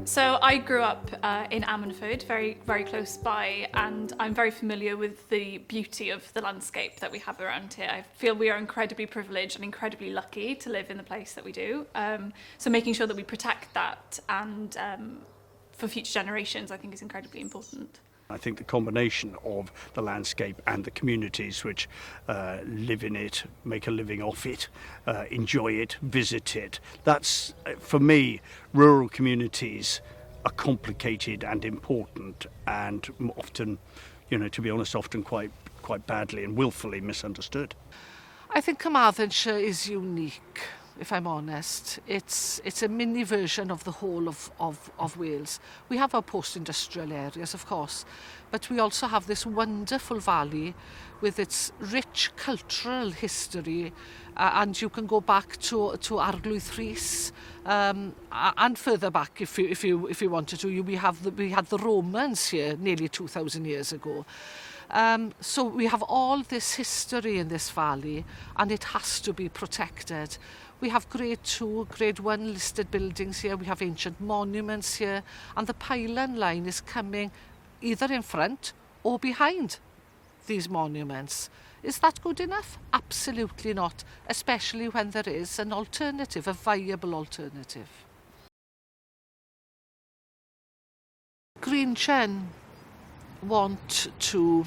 So I grew up in Ammanford, very, very close by, and I'm very familiar with the beauty of the landscape that we have around here. I feel we are incredibly privileged and incredibly lucky to live in the place that we do. So making sure that we protect that and for future generations, I think is incredibly important. I think the combination of the landscape and the communities which live in it, make a living off it, enjoy it, visit it, that's, for me, rural communities are complicated and important and often, to be honest, often quite badly and willfully misunderstood. I think Carmarthenshire is unique, if I'm honest. It's a mini version of the whole of Wales. We have our post-industrial areas, of course, but we also have this wonderful valley with its rich cultural history, and you can go back to Arglwydd Rhys, and further back if you wanted to. We had the Romans here nearly 2,000 years ago. So we have all this history in this valley, and it has to be protected. We have grade 2, grade 1 listed buildings here, we have ancient monuments here, and the Pylon line is coming either in front or behind these monuments. Is that good enough? Absolutely not, especially when there is an alternative, a viable alternative. Greenchen want to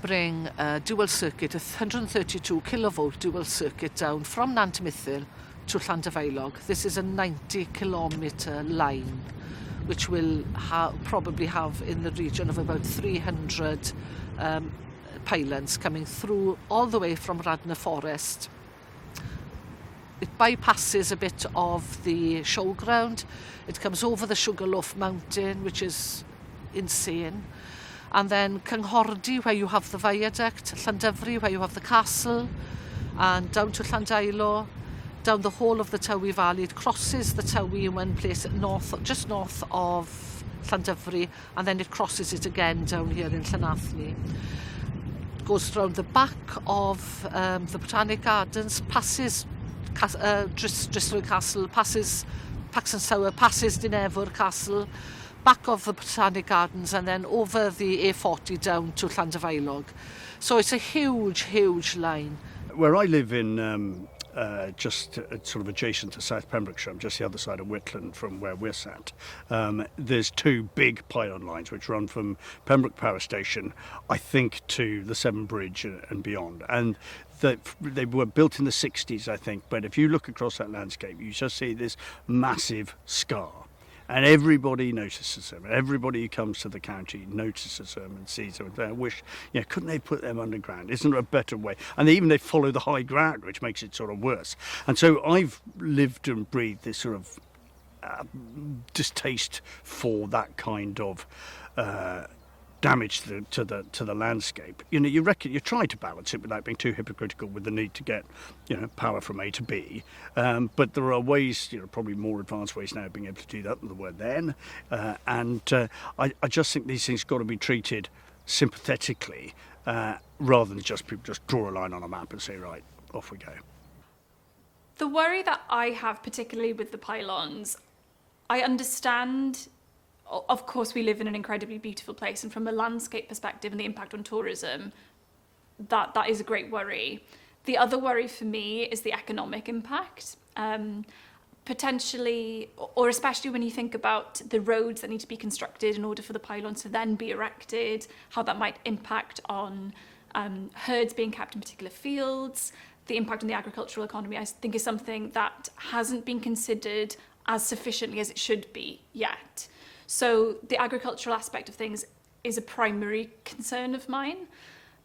bring a dual circuit, a 132 kilovolt dual circuit down from Nantmythil to Llandovery. This is a 90 kilometre line which will probably have in the region of about 300 pylons coming through all the way from Radnor Forest. It bypasses a bit of the showground. It comes over the Sugarloaf Mountain, which is insane. And then Caerfyrddin, where you have the viaduct, Llandovery, where you have the castle, and down to Llandovery, down the whole of the Towy Valley. It crosses the Towy in one place just north of Llandovery, and then it crosses it again down here in Llandovery. It goes round the back of the Botanic Gardens, passes Dryswyn Castle, passes Paxton, passes Dynevor Castle, back of the Botanic Gardens, and then over the A40 down to Llandovery. So it's a huge, huge line. Where I live in just sort of adjacent to South Pembrokeshire, I'm just the other side of Whitland from where we're sat, there's two big pylon lines which run from Pembroke Power Station, I think, to the Severn Bridge and beyond. And they were built in the 60s, I think, but if you look across that landscape, you just see this massive scar. And everybody notices them. Everybody who comes to the county notices them and sees them. They wish, couldn't they put them underground? Isn't there a better way? And they follow the high ground, which makes it sort of worse. And so I've lived and breathed this sort of distaste for that kind of damage to the landscape. You try to balance it without being too hypocritical with the need to get power from A to B, but there are ways, probably more advanced ways now of being able to do that than there were then, and I just think these things got to be treated sympathetically rather than just people just draw a line on a map and say, right, off we go. The worry that I have, particularly with the pylons, I understand. Of course, we live in an incredibly beautiful place, and from a landscape perspective and the impact on tourism, that is a great worry. The other worry for me is the economic impact. Potentially, or especially when you think about the roads that need to be constructed in order for the pylons to then be erected, how that might impact on herds being kept in particular fields, the impact on the agricultural economy, I think is something that hasn't been considered as sufficiently as it should be yet. So the agricultural aspect of things is a primary concern of mine.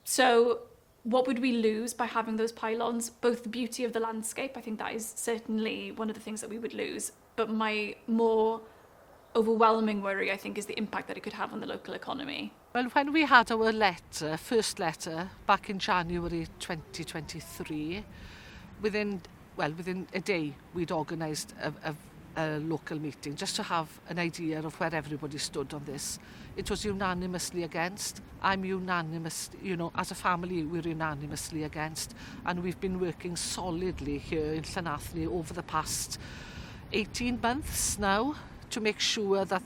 So what would we lose by having those pylons? Both the beauty of the landscape, I think that is certainly one of the things that we would lose, but my more overwhelming worry, I think, is the impact that it could have on the local economy. Well, when we had our first letter, back in January 2023, within a day, we'd organised a local meeting just to have an idea of where everybody stood on this. It was unanimously against. I'm unanimous, as a family, we're unanimously against, and we've been working solidly here in Llandovery over the past 18 months now to make sure that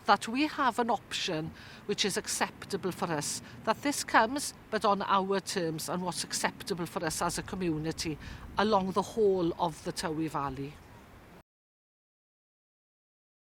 that we have an option which is acceptable for us, that this comes but on our terms and what's acceptable for us as a community along the whole of the Towy Valley.